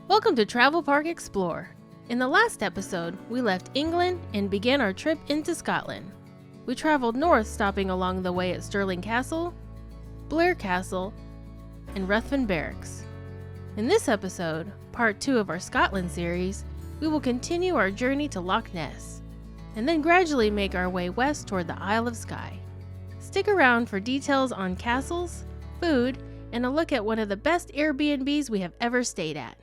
Welcome to Travel Park Explore. In the last episode, we left England and began our trip into Scotland. We traveled north, stopping along the way at Stirling Castle, Blair Castle, and Ruthven Barracks. In this episode, part 2 of our Scotland series, we will continue our journey to Loch Ness, and then gradually make our way west toward the Isle of Skye. Stick around for details on castles, food, and a look at one of the best Airbnbs we have ever stayed at.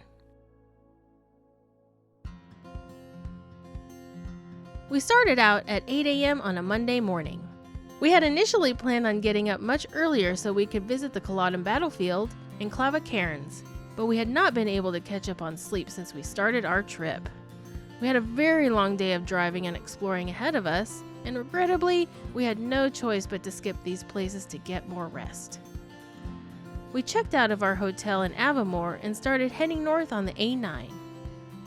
We started out at 8 a.m. on a Monday morning. We had initially planned on getting up much earlier so we could visit the Culloden battlefield and Clava Cairns, but we had not been able to catch up on sleep since we started our trip. We had a very long day of driving and exploring ahead of us, and regrettably, we had no choice but to skip these places to get more rest. We checked out of our hotel in Avamore and started heading north on the A9.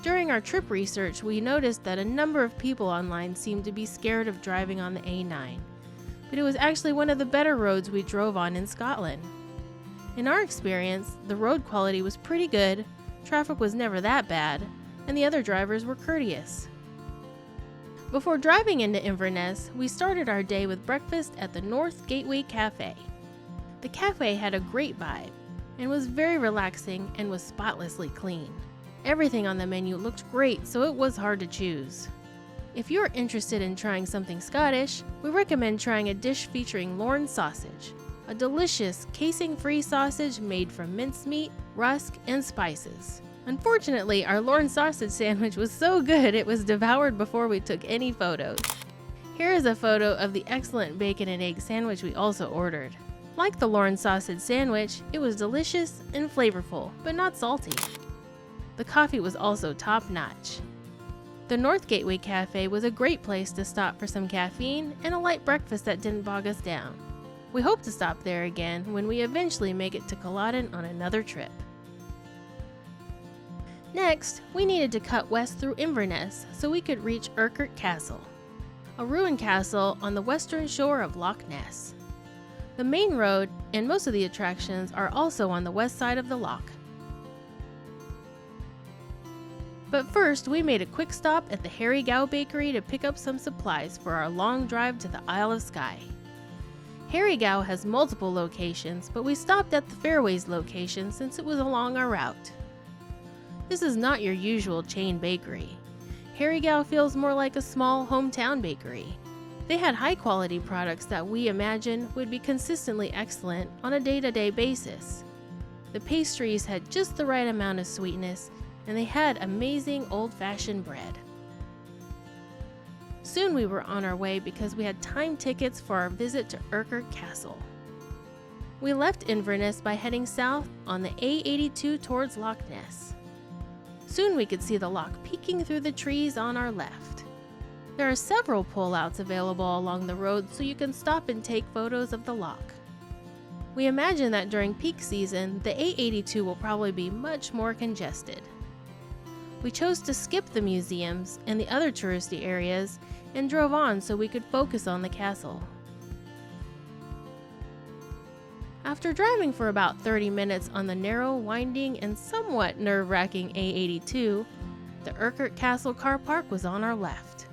During our trip research, we noticed that a number of people online seemed to be scared of driving on the A9, but it was actually one of the better roads we drove on in Scotland. In our experience, the road quality was pretty good, traffic was never that bad, and the other drivers were courteous. Before driving into Inverness, we started our day with breakfast at the North Gateway Cafe. The cafe had a great vibe and was very relaxing and was spotlessly clean. Everything on the menu looked great, so it was hard to choose. If you're interested in trying something Scottish, we recommend trying a dish featuring Lorne sausage, a delicious casing-free sausage made from mincemeat, rusk, and spices. Unfortunately, our Lorne sausage sandwich was so good it was devoured before we took any photos. Here is a photo of the excellent bacon and egg sandwich we also ordered. Like the Lorne sausage sandwich, it was delicious and flavorful, but not salty. The coffee was also top-notch. The North Gateway Cafe was a great place to stop for some caffeine and a light breakfast that didn't bog us down. We hope to stop there again when we eventually make it to Culloden on another trip. Next, we needed to cut west through Inverness so we could reach Urquhart Castle, a ruined castle on the western shore of Loch Ness. The main road and most of the attractions are also on the west side of the loch. But first, we made a quick stop at the Gow Bakery to pick up some supplies for our long drive to the Isle of Skye. Gow has multiple locations, but we stopped at the Fairways location since it was along our route. This is not your usual chain bakery. Gow feels more like a small hometown bakery. They had high-quality products that we imagine would be consistently excellent on a day-to-day basis. The pastries had just the right amount of sweetness, and they had amazing old-fashioned bread. Soon we were on our way because we had time tickets for our visit to Urquhart Castle. We left Inverness by heading south on the A82 towards Loch Ness. Soon we could see the loch peeking through the trees on our left. There are several pullouts available along the road so you can stop and take photos of the loch. We imagine that during peak season, the A82 will probably be much more congested. We chose to skip the museums and the other touristy areas and drove on so we could focus on the castle. After driving for about 30 minutes on the narrow, winding, and somewhat nerve-wracking A82, the Urquhart Castle car park was on our left.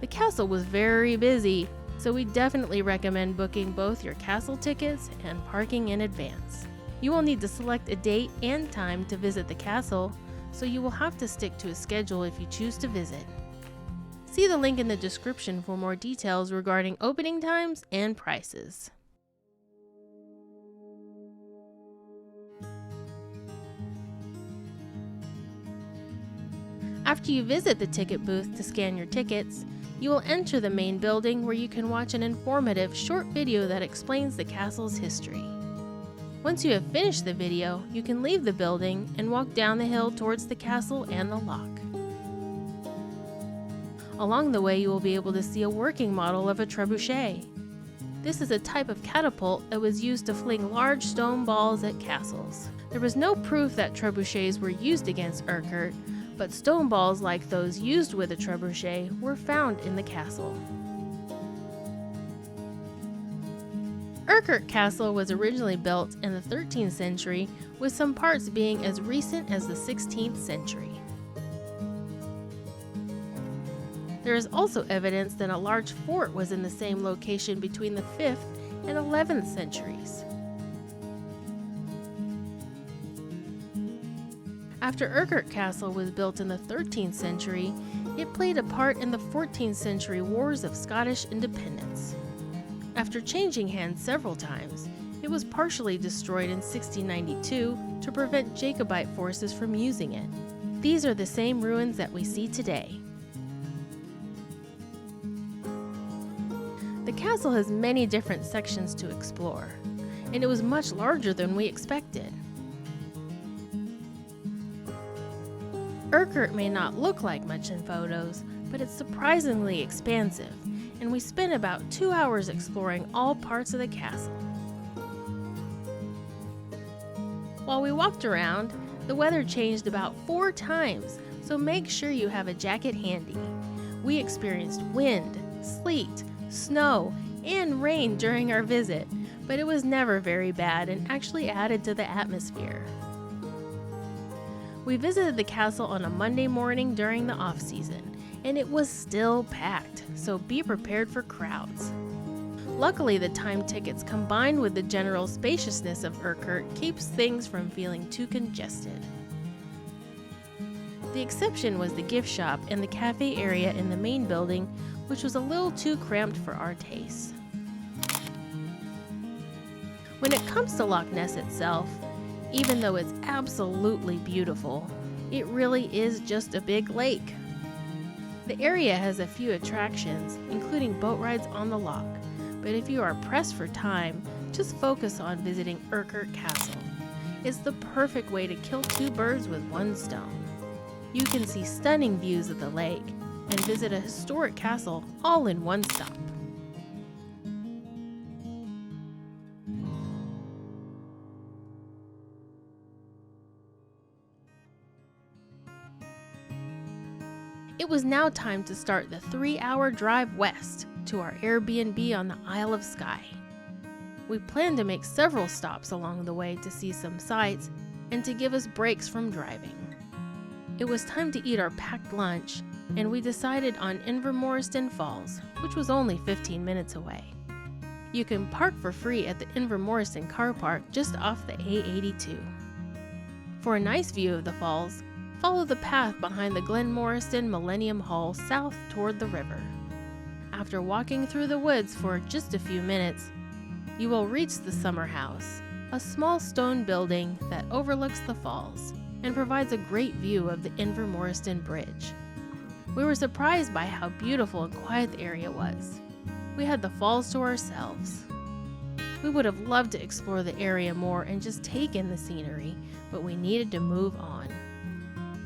The castle was very busy, so we definitely recommend booking both your castle tickets and parking in advance. You will need to select a date and time to visit the castle, so you will have to stick to a schedule if you choose to visit. See the link in the description for more details regarding opening times and prices. After you visit the ticket booth to scan your tickets, you will enter the main building where you can watch an informative short video that explains the castle's history. Once you have finished the video, you can leave the building and walk down the hill towards the castle and the loch. Along the way, you will be able to see a working model of a trebuchet. This is a type of catapult that was used to fling large stone balls at castles. There was no proof that trebuchets were used against Urquhart, but stone balls like those used with a trebuchet were found in the castle. Urquhart Castle was originally built in the 13th century, with some parts being as recent as the 16th century. There is also evidence that a large fort was in the same location between the 5th and 11th centuries. After Urquhart Castle was built in the 13th century, it played a part in the 14th century Wars of Scottish Independence. After changing hands several times, it was partially destroyed in 1692 to prevent Jacobite forces from using it. These are the same ruins that we see today. The castle has many different sections to explore, and it was much larger than we expected. Urquhart may not look like much in photos, but it's surprisingly expansive, and we spent about 2 hours exploring all parts of the castle. While we walked around, the weather changed about 4 times, so make sure you have a jacket handy. We experienced wind, sleet, snow, and rain during our visit, but it was never very bad and actually added to the atmosphere. We visited the castle on a Monday morning during the off-season, and it was still packed, so be prepared for crowds. Luckily, the time tickets combined with the general spaciousness of Urquhart keeps things from feeling too congested. The exception was the gift shop and the cafe area in the main building, which was a little too cramped for our tastes. When it comes to Loch Ness itself, even though it's absolutely beautiful, it really is just a big lake. The area has a few attractions, including boat rides on the loch, but if you are pressed for time, just focus on visiting Urquhart Castle. It's the perfect way to kill 2 birds with 1 stone. You can see stunning views of the lake and visit a historic castle all in one stop. It was now time to start the 3-hour drive west to our Airbnb on the Isle of Skye. We planned to make several stops along the way to see some sights and to give us breaks from driving. It was time to eat our packed lunch, and we decided on Invermoriston Falls, which was only 15 minutes away. You can park for free at the Invermoriston car park just off the A82. For a nice view of the falls, follow the path behind the Glenmoriston Millennium Hall south toward the river. After walking through the woods for just a few minutes, you will reach the summer house, a small stone building that overlooks the falls and provides a great view of the Invermoriston Bridge. We were surprised by how beautiful and quiet the area was. We had the falls to ourselves. We would have loved to explore the area more and just take in the scenery, but we needed to move on.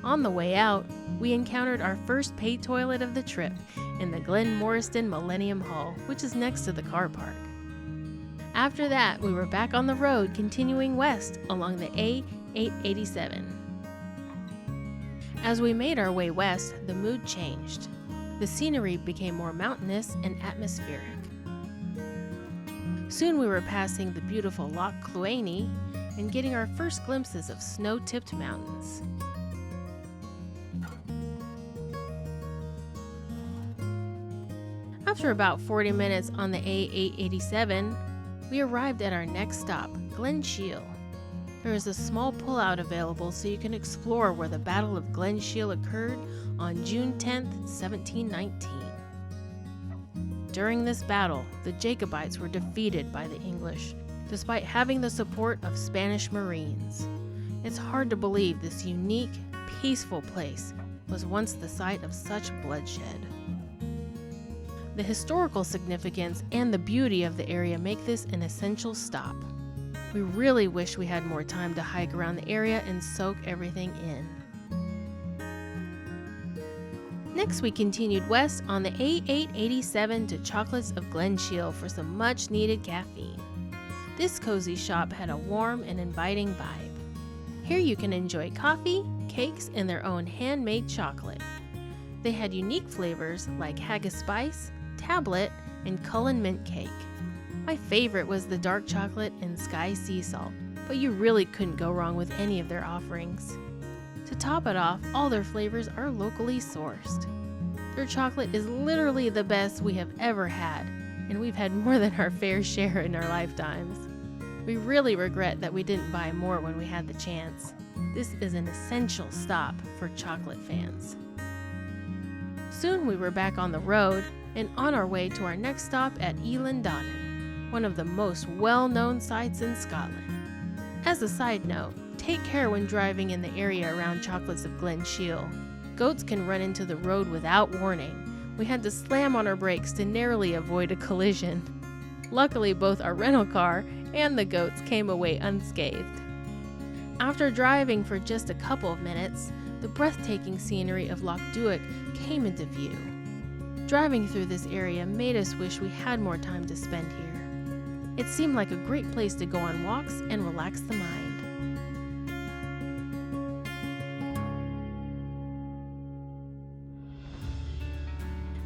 On the way out, we encountered our first paid toilet of the trip in the Glenmoriston Millennium Hall, which is next to the car park. After that, we were back on the road continuing west along the A887. As we made our way west, the mood changed. The scenery became more mountainous and atmospheric. Soon we were passing the beautiful Loch Cluanie and getting our first glimpses of snow-tipped mountains. After about 40 minutes on the A887, we arrived at our next stop, Glenshiel. There is a small pullout available so you can explore where the Battle of Glenshiel occurred on June 10, 1719. During this battle, the Jacobites were defeated by the English, despite having the support of Spanish Marines. It's hard to believe this unique, peaceful place was once the site of such bloodshed. The historical significance and the beauty of the area make this an essential stop. We really wish we had more time to hike around the area and soak everything in. Next, we continued west on the A887 to Chocolates of Glenshiel for some much-needed caffeine. This cozy shop had a warm and inviting vibe. Here you can enjoy coffee, cakes and their own handmade chocolate. They had unique flavors like haggis spice, tablet, and Cullen mint cake. My favorite was the dark chocolate and Skye sea salt, but you really couldn't go wrong with any of their offerings. To top it off, all their flavors are locally sourced. Their chocolate is literally the best we have ever had, and we've had more than our fair share in our lifetimes. We really regret that we didn't buy more when we had the chance. This is an essential stop for chocolate fans. Soon we were back on the road and on our way to our next stop at Eilean Donan, one of the most well-known sites in Scotland. As a side note, take care when driving in the area around Chocolates of Glenshiel. Goats can run into the road without warning. We had to slam on our brakes to narrowly avoid a collision. Luckily, both our rental car and the goats came away unscathed. After driving for just a couple of minutes, the breathtaking scenery of Loch Ness came into view. Driving through this area made us wish we had more time to spend here. It seemed like a great place to go on walks and relax the mind.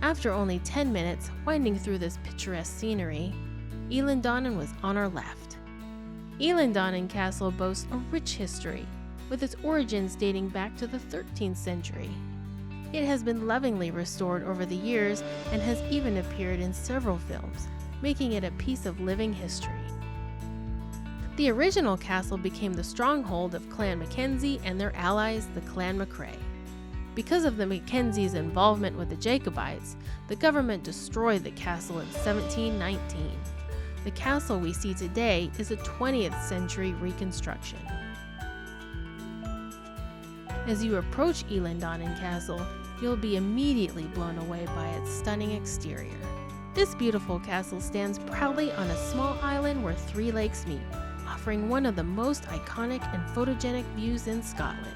After only 10 minutes winding through this picturesque scenery, Eilean Donan was on our left. Eilean Donan Castle boasts a rich history, with its origins dating back to the 13th century. It has been lovingly restored over the years and has even appeared in several films, making it a piece of living history. The original castle became the stronghold of Clan Mackenzie and their allies, the Clan MacRae. Because of the Mackenzies' involvement with the Jacobites, the government destroyed the castle in 1719. The castle we see today is a 20th century reconstruction. As you approach Eilean Donan Castle, you'll be immediately blown away by its stunning exterior. This beautiful castle stands proudly on a small island where three lakes meet, offering one of the most iconic and photogenic views in Scotland.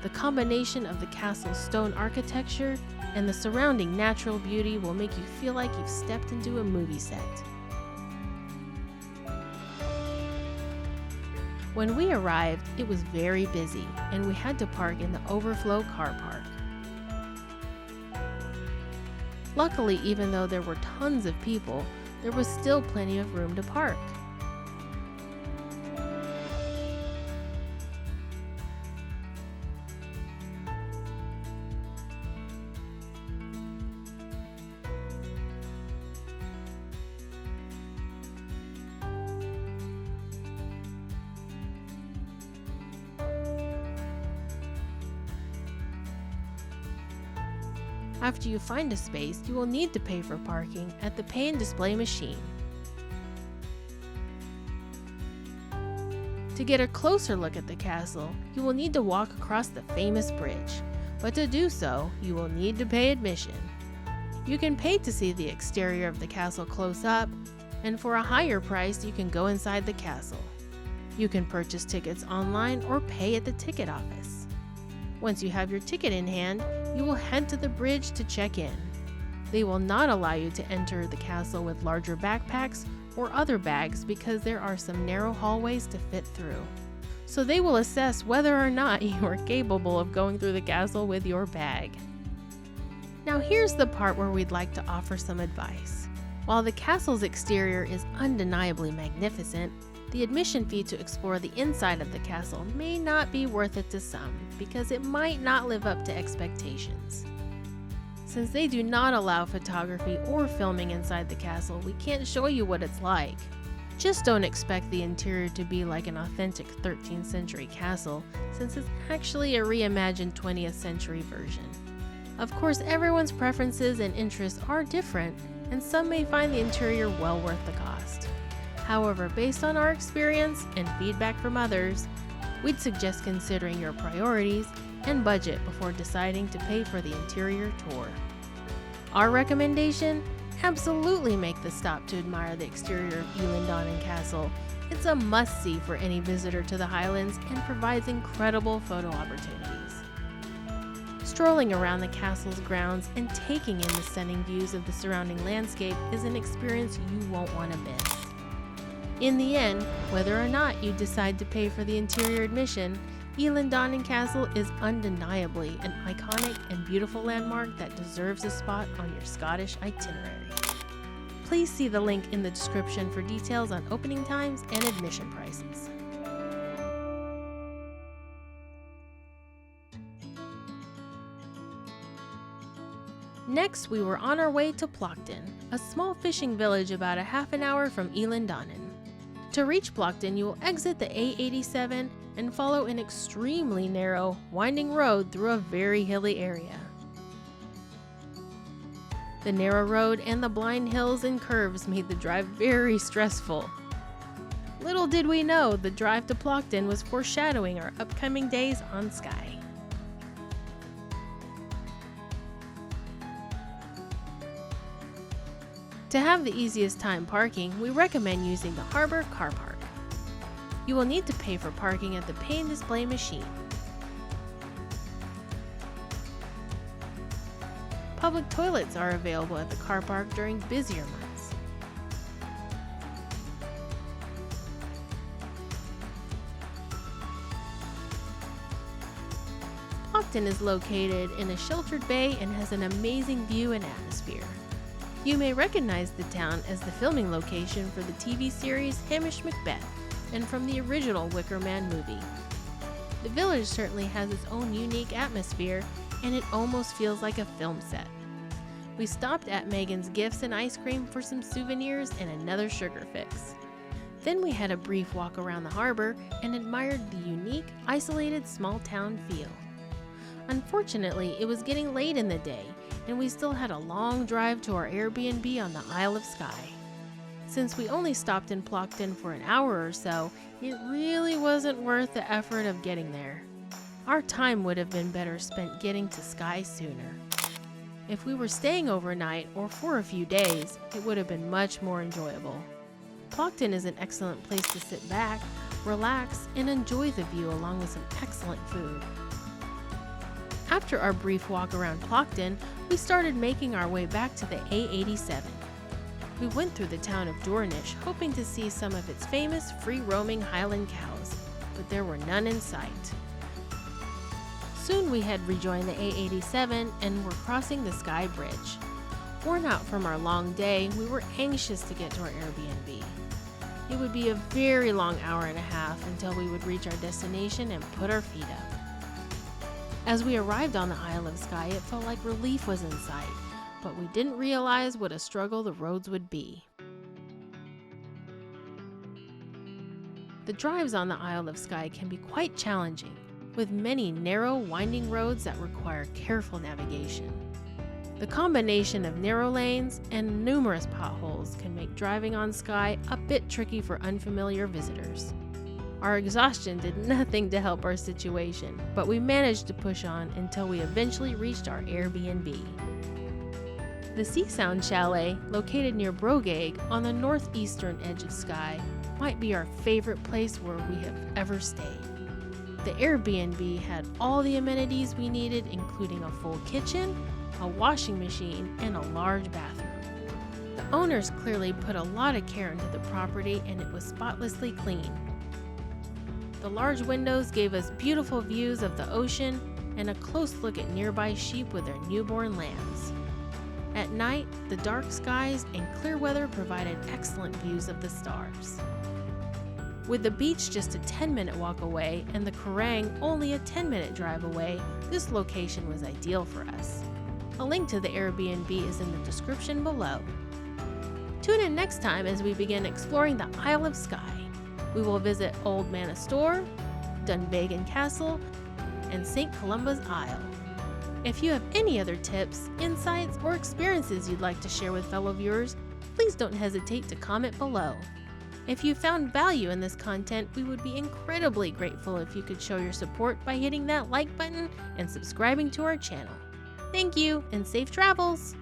The combination of the castle's stone architecture and the surrounding natural beauty will make you feel like you've stepped into a movie set. When we arrived, it was very busy, and we had to park in the overflow car park. Luckily, even though there were tons of people, there was still plenty of room to park. After you find a space, you will need to pay for parking at the pay and display machine. To get a closer look at the castle, you will need to walk across the famous bridge, but to do so, you will need to pay admission. You can pay to see the exterior of the castle close up, and for a higher price, you can go inside the castle. You can purchase tickets online or pay at the ticket office. Once you have your ticket in hand, you will head to the bridge to check in. They will not allow you to enter the castle with larger backpacks or other bags because there are some narrow hallways to fit through. So they will assess whether or not you are capable of going through the castle with your bag. Now here's the part where we'd like to offer some advice. While the castle's exterior is undeniably magnificent, the admission fee to explore the inside of the castle may not be worth it to some because it might not live up to expectations. Since they do not allow photography or filming inside the castle, we can't show you what it's like. Just don't expect the interior to be like an authentic 13th century castle, since it's actually a reimagined 20th century version. Of course, everyone's preferences and interests are different, and some may find the interior well worth the cost. However, based on our experience and feedback from others, we'd suggest considering your priorities and budget before deciding to pay for the interior tour. Our recommendation? Absolutely make the stop to admire the exterior of Eilean Donan Castle. It's a must-see for any visitor to the Highlands and provides incredible photo opportunities. Strolling around the castle's grounds and taking in the stunning views of the surrounding landscape is an experience you won't want to miss. In the end, whether or not you decide to pay for the interior admission, Eilean Donan Castle is undeniably an iconic and beautiful landmark that deserves a spot on your Scottish itinerary. Please see the link in the description for details on opening times and admission prices. Next, we were on our way to Plockton, a small fishing village about a half an hour from Eilean Donan. To reach Plockton, you will exit the A87 and follow an extremely narrow, winding road through a very hilly area. The narrow road and the blind hills and curves made the drive very stressful. Little did we know the drive to Plockton was foreshadowing our upcoming days on Skye. To have the easiest time parking, we recommend using the Harbour car park. You will need to pay for parking at the pay and display machine. Public toilets are available at the car park during busier months. Plockton is located in a sheltered bay and has an amazing view and atmosphere. You may recognize the town as the filming location for the TV series Hamish Macbeth and from the original Wicker Man movie. The village certainly has its own unique atmosphere, and it almost feels like a film set. We stopped at Megan's Gifts and Ice Cream for some souvenirs and another sugar fix. Then we had a brief walk around the harbor and admired the unique, isolated small town feel. Unfortunately, it was getting late in the day, and we still had a long drive to our Airbnb on the Isle of Skye. Since we only stopped in Plockton for an hour or so, it really wasn't worth the effort of getting there. Our time would have been better spent getting to Skye sooner. If we were staying overnight or for a few days, it would have been much more enjoyable. Plockton is an excellent place to sit back, relax, and enjoy the view along with some excellent food. After our brief walk around Plockton, we started making our way back to the A87. We went through the town of Dornish, hoping to see some of its famous free-roaming Highland cows, but there were none in sight. Soon we had rejoined the A87 and were crossing the Skye Bridge. Worn out from our long day, we were anxious to get to our Airbnb. It would be a very long hour and a half until we would reach our destination and put our feet up. As we arrived on the Isle of Skye, it felt like relief was in sight, but we didn't realize what a struggle the roads would be. The drives on the Isle of Skye can be quite challenging, with many narrow, winding roads that require careful navigation. The combination of narrow lanes and numerous potholes can make driving on Skye a bit tricky for unfamiliar visitors. Our exhaustion did nothing to help our situation, but we managed to push on until we eventually reached our Airbnb. The Seasound Chalet, located near Brogeg on the northeastern edge of Skye, might be our favorite place where we have ever stayed. The Airbnb had all the amenities we needed, including a full kitchen, a washing machine, and a large bathroom. The owners clearly put a lot of care into the property, and it was spotlessly clean. The large windows gave us beautiful views of the ocean and a close look at nearby sheep with their newborn lambs. At night, the dark skies and clear weather provided excellent views of the stars. With the beach just a 10-minute walk away and the Kerrang only a 10-minute drive away, this location was ideal for us. A link to the Airbnb is in the description below. Tune in next time as we begin exploring the Isle of Skye. We will visit Old Manor Store, Dunvegan Castle, and St. Columba's Isle. If you have any other tips, insights, or experiences you'd like to share with fellow viewers, please don't hesitate to comment below. If you found value in this content, we would be incredibly grateful if you could show your support by hitting that like button and subscribing to our channel. Thank you, and safe travels!